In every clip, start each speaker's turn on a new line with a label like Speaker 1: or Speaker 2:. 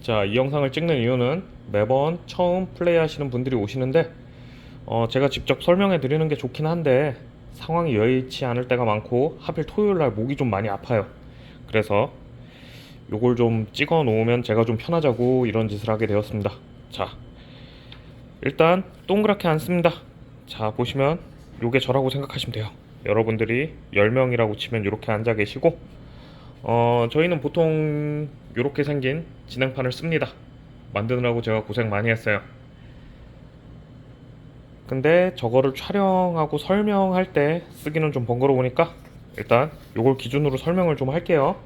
Speaker 1: 자, 이 영상을 찍는 이유는 매번 처음 플레이하시는 분들이 오시는데 제가 직접 설명해 드리는 게 좋긴 한데 상황이 여의치 않을 때가 많고 하필 토요일 날 목이 좀 많이 아파요. 그래서 요걸 좀 찍어 놓으면 제가 좀 편하자고 이런 짓을 하게 되었습니다. 자, 일단 동그랗게 앉습니다. 자, 보시면 요게 저라고 생각하시면 돼요. 여러분들이 10명이라고 치면 이렇게 앉아 계시고 저희는 보통 이렇게 생긴 진행판을 씁니다. 만드느라고 제가 고생 많이 했어요. 근데 저거를 촬영하고 설명할 때 쓰기는 좀 번거로우니까 일단 요걸 기준으로 설명을 좀 할게요.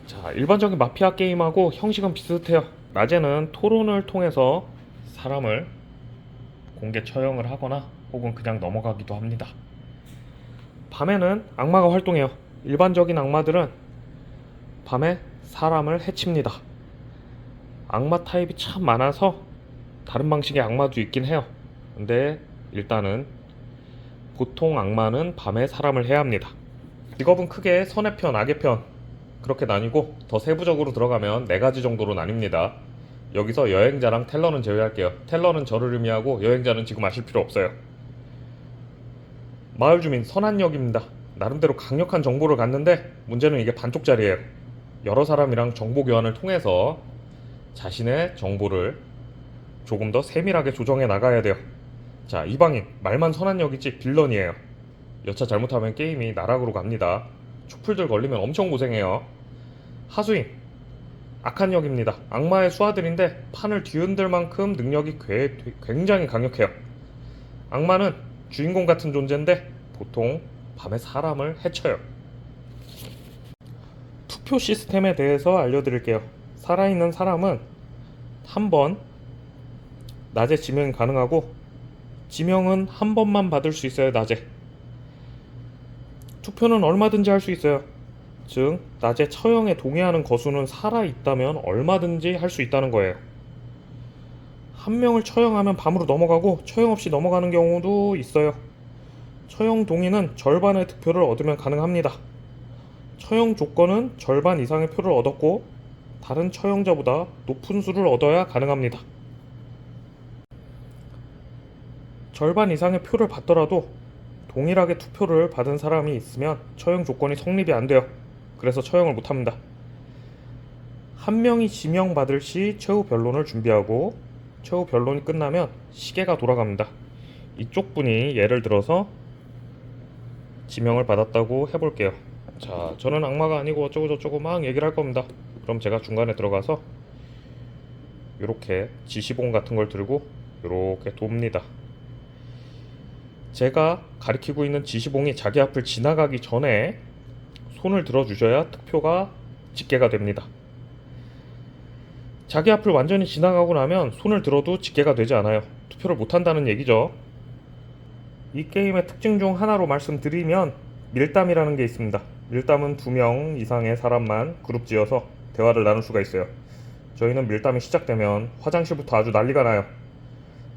Speaker 1: 자, 일반적인 마피아 게임하고 형식은 비슷해요. 낮에는 토론을 통해서 사람을 공개 처형을 하거나 혹은 그냥 넘어가기도 합니다. 밤에는 악마가 활동해요. 일반적인 악마들은 밤에 사람을 해칩니다. 악마 타입이 참 많아서 다른 방식의 악마도 있긴 해요. 근데 일단은 보통 악마는 밤에 사람을 해야 합니다. 직업은 크게 선의 편, 악의 편 그렇게 나뉘고 더 세부적으로 들어가면 네 가지 정도로 나뉩니다. 여기서 여행자랑 텔러는 제외할게요. 텔러는 저를 의미하고 여행자는 지금 아실 필요 없어요. 마을 주민 선한역입니다. 나름대로 강력한 정보를 갖는데 문제는 이게 반쪽짜리예요. 여러 사람이랑 정보 교환을 통해서 자신의 정보를 조금 더 세밀하게 조정해 나가야 돼요. 자, 이방인 말만 선한 역이지 빌런이에요. 여차 잘못하면 게임이 나락으로 갑니다. 촛불들 걸리면 엄청 고생해요. 하수인 악한 역입니다. 악마의 수하들인데 판을 뒤흔들 만큼 능력이 굉장히 강력해요. 악마는 주인공 같은 존재인데 보통 밤에 사람을 해쳐요. 투표 시스템에 대해서 알려드릴게요. 살아있는 사람은 한 번 낮에 지명이 가능하고 지명은 한 번만 받을 수 있어요. 낮에. 투표는 얼마든지 할 수 있어요. 즉 낮에 처형에 동의하는 거수는 살아있다면 얼마든지 할 수 있다는 거예요. 한 명을 처형하면 밤으로 넘어가고 처형 없이 넘어가는 경우도 있어요. 처형 동의는 절반의 득표를 얻으면 가능합니다. 처형 조건은 절반 이상의 표를 얻었고 다른 처형자보다 높은 수를 얻어야 가능합니다. 절반 이상의 표를 받더라도 동일하게 투표를 받은 사람이 있으면 처형 조건이 성립이 안 돼요. 그래서 처형을 못합니다. 한 명이 지명받을 시 최후 변론을 준비하고 최후 변론이 끝나면 시계가 돌아갑니다. 이쪽 분이 예를 들어서 지명을 받았다고 해볼게요. 자, 저는 악마가 아니고 어쩌고저쩌고 막 얘기를 할 겁니다. 그럼 제가 중간에 들어가서 이렇게 지시봉 같은 걸 들고 이렇게 돕니다. 제가 가리키고 있는 지시봉이 자기 앞을 지나가기 전에 손을 들어주셔야 투표가 집계가 됩니다. 자기 앞을 완전히 지나가고 나면 손을 들어도 집계가 되지 않아요. 투표를 못한다는 얘기죠. 이 게임의 특징 중 하나로 말씀드리면 밀담이라는 게 있습니다. 밀담은 2명 이상의 사람만 그룹 지어서 대화를 나눌 수가 있어요. 저희는 밀담이 시작되면 화장실부터 아주 난리가 나요.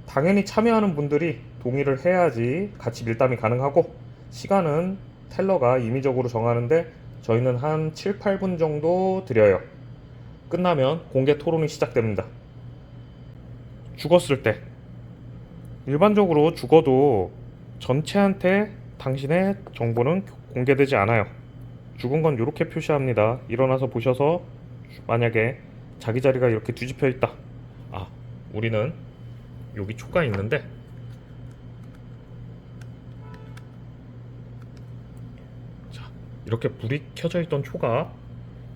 Speaker 1: 당연히 참여하는 분들이 동의를 해야지 같이 밀담이 가능하고 시간은 텔러가 임의적으로 정하는데 저희는 한 7, 8분 정도 드려요. 끝나면 공개 토론이 시작됩니다. 죽었을 때 일반적으로 죽어도 전체한테 당신의 정보는 공개되지 않아요. 죽은 건 이렇게 표시합니다. 일어나서 보셔서 만약에 자기 자리가 이렇게 뒤집혀 있다. 아, 우리는 여기 초가 있는데 자, 이렇게 불이 켜져 있던 초가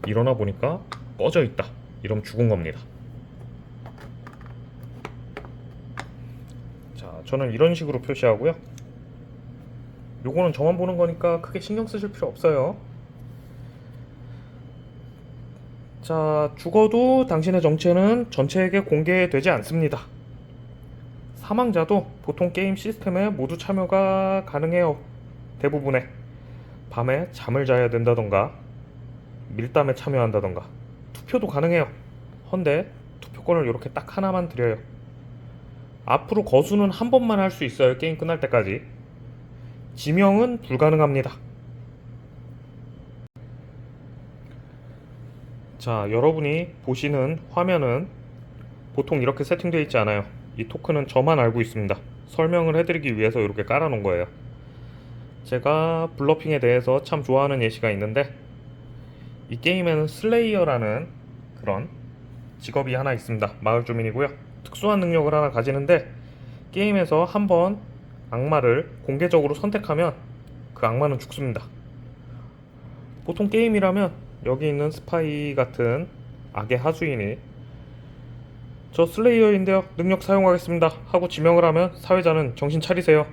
Speaker 1: 일어나 보니까 꺼져 있다. 이러면 죽은 겁니다. 자, 저는 이런 식으로 표시하고요. 요거는 저만 보는 거니까 크게 신경 쓰실 필요 없어요. 자, 죽어도 당신의 정체는 전체에게 공개되지 않습니다. 사망자도 보통 게임 시스템에 모두 참여가 가능해요. 대부분에 밤에 잠을 자야 된다던가 밀담에 참여한다던가 투표도 가능해요. 헌데 투표권을 이렇게 딱 하나만 드려요. 앞으로 거수는 한 번만 할 수 있어요. 게임 끝날 때까지. 지명은 불가능합니다. 자, 여러분이 보시는 화면은 보통 이렇게 세팅되어 있지 않아요. 이 토큰은 저만 알고 있습니다. 설명을 해드리기 위해서 이렇게 깔아놓은 거예요. 제가 블러핑에 대해서 참 좋아하는 예시가 있는데, 이 게임에는 슬레이어라는 그런 직업이 하나 있습니다. 마을 주민이고요. 특수한 능력을 하나 가지는데, 게임에서 한번 악마를 공개적으로 선택하면 그 악마는 죽습니다. 보통 게임이라면 여기 있는 스파이 같은 악의 하수인이 저 슬레이어인데요, 능력 사용하겠습니다 하고 지명을 하면 사회자는 정신 차리세요,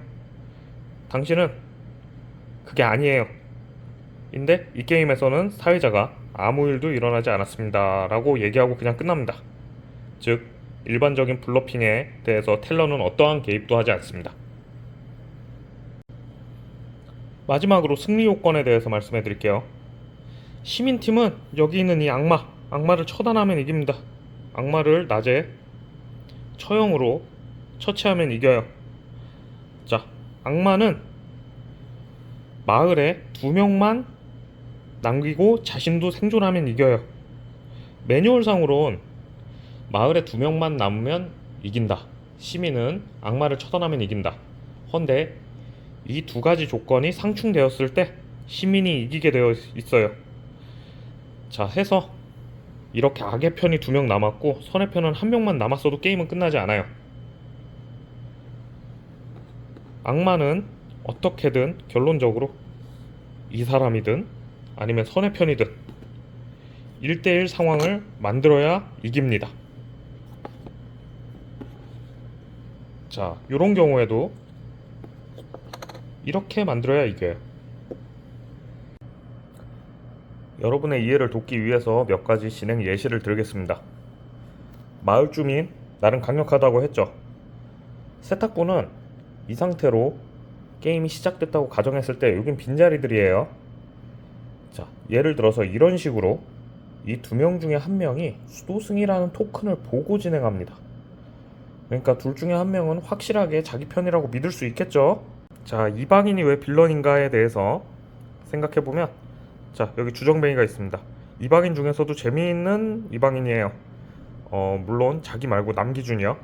Speaker 1: 당신은 그게 아니에요 인데, 이 게임에서는 사회자가 아무 일도 일어나지 않았습니다 라고 얘기하고 그냥 끝납니다. 즉, 일반적인 블러핑에 대해서 텔러는 어떠한 개입도 하지 않습니다. 마지막으로 승리 요건에 대해서 말씀해 드릴게요. 시민팀은 여기 있는 이 악마를 처단하면 이깁니다. 악마를 낮에 처형으로 처치하면 이겨요. 자, 악마는 마을에 2명만 남기고 자신도 생존하면 이겨요. 매뉴얼상으론 마을에 2명만 남으면 이긴다. 시민은 악마를 처단하면 이긴다. 헌데 이 두 가지 조건이 상충되었을 때 시민이 이기게 되어 있어요. 자, 해서 이렇게 악의 편이 2명 남았고 선의 편은 1명만 남았어도 게임은 끝나지 않아요. 악마는 어떻게든 결론적으로 이 사람이든 아니면 선의 편이든 1대1 상황을 만들어야 이깁니다. 자, 요런 경우에도 이렇게 만들어야 이겨요. 여러분의 이해를 돕기 위해서 몇 가지 진행 예시를 들겠습니다. 마을 주민, 나름 강력하다고 했죠. 세탁부는 이 상태로 게임이 시작됐다고 가정했을 때 여긴 빈자리들이에요. 자, 예를 들어서 이런 식으로 이 2명 중에 1명이 수도승이라는 토큰을 보고 진행합니다. 그러니까 둘 중에 1명은 확실하게 자기 편이라고 믿을 수 있겠죠. 자, 이방인이 왜 빌런인가에 대해서 생각해보면, 자, 여기 주정뱅이가 있습니다. 이방인 중에서도 재미있는 이방인이에요. 물론 자기 말고 남기준이요.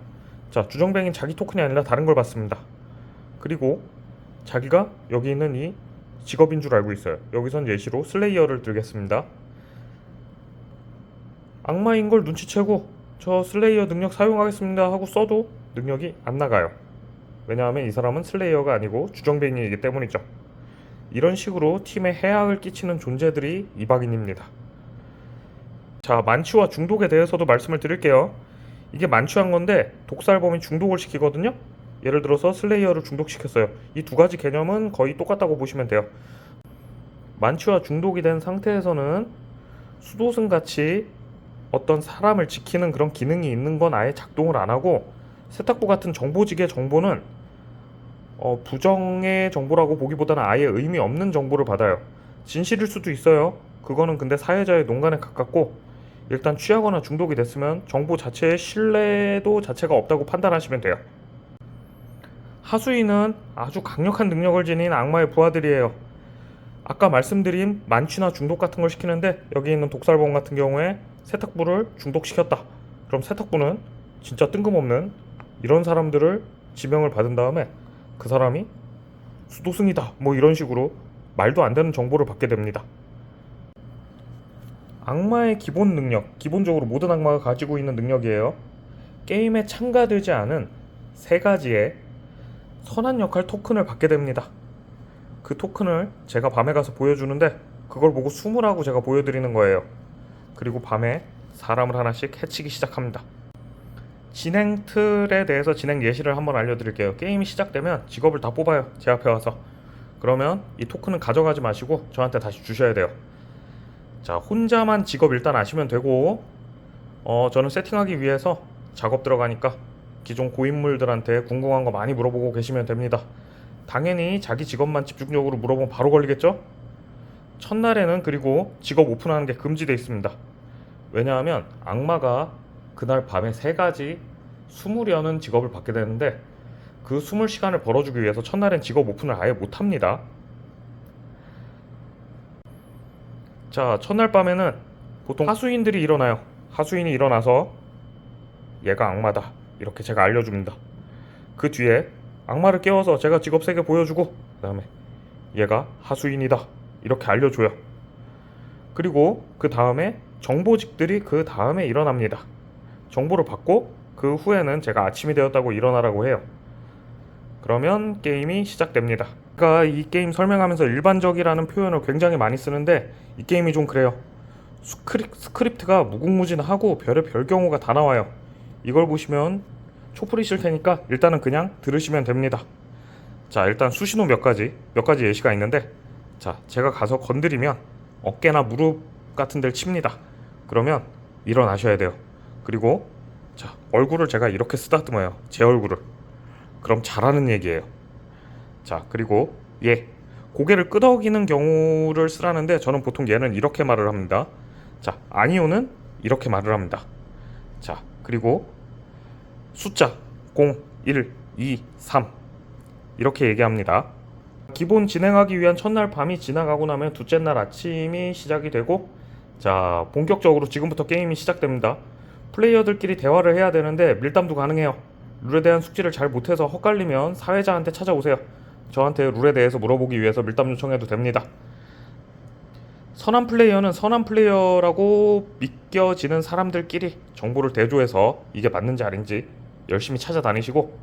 Speaker 1: 자, 주정뱅이는 자기 토큰이 아니라 다른 걸 받습니다. 그리고 자기가 여기 있는 이 직업인 줄 알고 있어요. 여기선 예시로 슬레이어를 들겠습니다. 악마인 걸 눈치채고 저 슬레이어 능력 사용하겠습니다 하고 써도 능력이 안 나가요. 왜냐하면 이 사람은 슬레이어가 아니고 주정뱅이이기 때문이죠. 이런 식으로 팀에 해악을 끼치는 존재들이 이방인입니다. 자, 만취와 중독에 대해서도 말씀을 드릴게요. 이게 만취한 건데 독살범이 중독을 시키거든요. 예를 들어서 슬레이어를 중독시켰어요. 이 두 가지 개념은 거의 똑같다고 보시면 돼요. 만취와 중독이 된 상태에서는 수도승같이 어떤 사람을 지키는 그런 기능이 있는 건 아예 작동을 안 하고, 세탁부 같은 정보직의 정보는 부정의 정보라고 보기보다는 아예 의미 없는 정보를 받아요. 진실일 수도 있어요. 그거는 근데 사회자의 농간에 가깝고, 일단 취하거나 중독이 됐으면 정보 자체의 신뢰도 자체가 없다고 판단하시면 돼요. 하수인은 아주 강력한 능력을 지닌 악마의 부하들이에요. 아까 말씀드린 만취나 중독 같은 걸 시키는데, 여기 있는 독살범 같은 경우에 세탁부를 중독시켰다. 그럼 세탁부는 진짜 뜬금없는 이런 사람들을 지명을 받은 다음에 그 사람이 수도승이다 뭐 이런 식으로 말도 안 되는 정보를 받게 됩니다. 악마의 기본 능력, 기본적으로 모든 악마가 가지고 있는 능력이에요. 게임에 첨가되지 않은 3가지의 선한 역할 토큰을 받게 됩니다. 그 토큰을 제가 밤에 가서 보여주는데 그걸 보고 숨으라고 제가 보여드리는 거예요. 그리고 밤에 사람을 하나씩 해치기 시작합니다. 진행 틀에 대해서 진행 예시를 한번 알려드릴게요. 게임이 시작되면 직업을 다 뽑아요. 제 앞에 와서. 그러면 이 토큰은 가져가지 마시고 저한테 다시 주셔야 돼요. 자, 혼자만 직업 일단 아시면 되고, 저는 세팅하기 위해서 작업 들어가니까 기존 고인물들한테 궁금한 거 많이 물어보고 계시면 됩니다. 당연히 자기 직업만 집중적으로 물어보면 바로 걸리겠죠? 첫날에는 그리고 직업 오픈하는 게 금지되어 있습니다. 왜냐하면 악마가 그날 밤에 3가지 숨으려는 직업을 받게 되는데, 그 숨을 시간을 벌어주기 위해서 첫날엔 직업 오픈을 아예 못합니다. 자, 첫날 밤에는 보통 하수인들이 일어나요. 하수인이 일어나서 얘가 악마다 이렇게 제가 알려줍니다. 그 뒤에 악마를 깨워서 제가 직업세계 보여주고 그 다음에 얘가 하수인이다 이렇게 알려줘요. 그리고 그 다음에 정보직들이 그 다음에 일어납니다. 정보를 받고 그 후에는 제가 아침이 되었다고 일어나라고 해요. 그러면 게임이 시작됩니다. 그러니까 이 게임 설명하면서 일반적이라는 표현을 굉장히 많이 쓰는데 이 게임이 좀 그래요. 스크립트가 무궁무진하고 별의별 경우가 다 나와요. 이걸 보시면 촛불이실 테니까 일단은 그냥 들으시면 됩니다. 자, 일단 수신호 몇 가지 예시가 있는데, 자, 제가 가서 건드리면 어깨나 무릎 같은 데를 칩니다. 그러면 일어나셔야 돼요. 그리고 자, 얼굴을 제가 이렇게 쓰다듬어요. 제 얼굴을. 그럼 잘하는 얘기예요. 자, 그리고 고개를 끄덕이는 경우를 쓰라는데 저는 보통 얘는 이렇게 말을 합니다. 자, 아니오는 이렇게 말을 합니다. 자, 그리고 숫자 0, 1, 2, 3 이렇게 얘기합니다. 기본 진행하기 위한 첫날 밤이 지나가고 나면 둘째 날 아침이 시작이 되고, 자, 본격적으로 지금부터 게임이 시작됩니다. 플레이어들끼리 대화를 해야 되는데 밀담도 가능해요. 룰에 대한 숙지를 잘 못해서 헛갈리면 사회자한테 찾아오세요. 저한테 룰에 대해서 물어보기 위해서 밀담 요청해도 됩니다. 선한 플레이어는 선한 플레이어라고 믿겨지는 사람들끼리 정보를 대조해서 이게 맞는지 아닌지 열심히 찾아다니시고,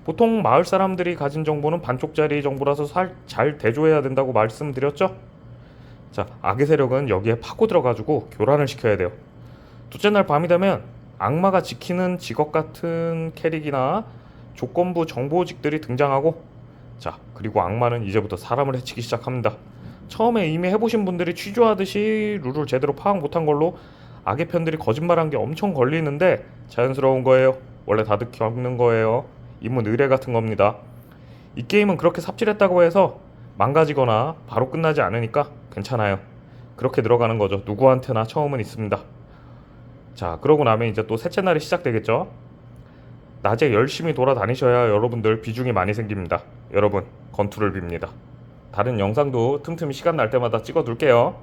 Speaker 1: 보통 마을 사람들이 가진 정보는 반쪽짜리 정보라서 잘 대조해야 된다고 말씀드렸죠? 자, 악의 세력은 여기에 파고 들어가지고 교란을 시켜야 돼요. 둘째 날 밤이 되면 악마가 지키는 직업 같은 캐릭이나 조건부 정보직들이 등장하고, 자, 그리고 악마는 이제부터 사람을 해치기 시작합니다. 처음에 이미 해보신 분들이 취조하듯이 룰을 제대로 파악 못한 걸로 악의 편들이 거짓말한 게 엄청 걸리는데 자연스러운 거예요. 원래 다들 겪는 거예요. 인문 의례 같은 겁니다. 이 게임은 그렇게 삽질했다고 해서 망가지거나 바로 끝나지 않으니까 괜찮아요. 그렇게 들어가는 거죠. 누구한테나 처음은 있습니다. 자, 그러고 나면 이제 또 셋째 날이 시작되겠죠. 낮에 열심히 돌아다니셔야 여러분들 비중이 많이 생깁니다. 여러분, 건투를 빕니다. 다른 영상도 틈틈이 시간 날 때마다 찍어 둘게요.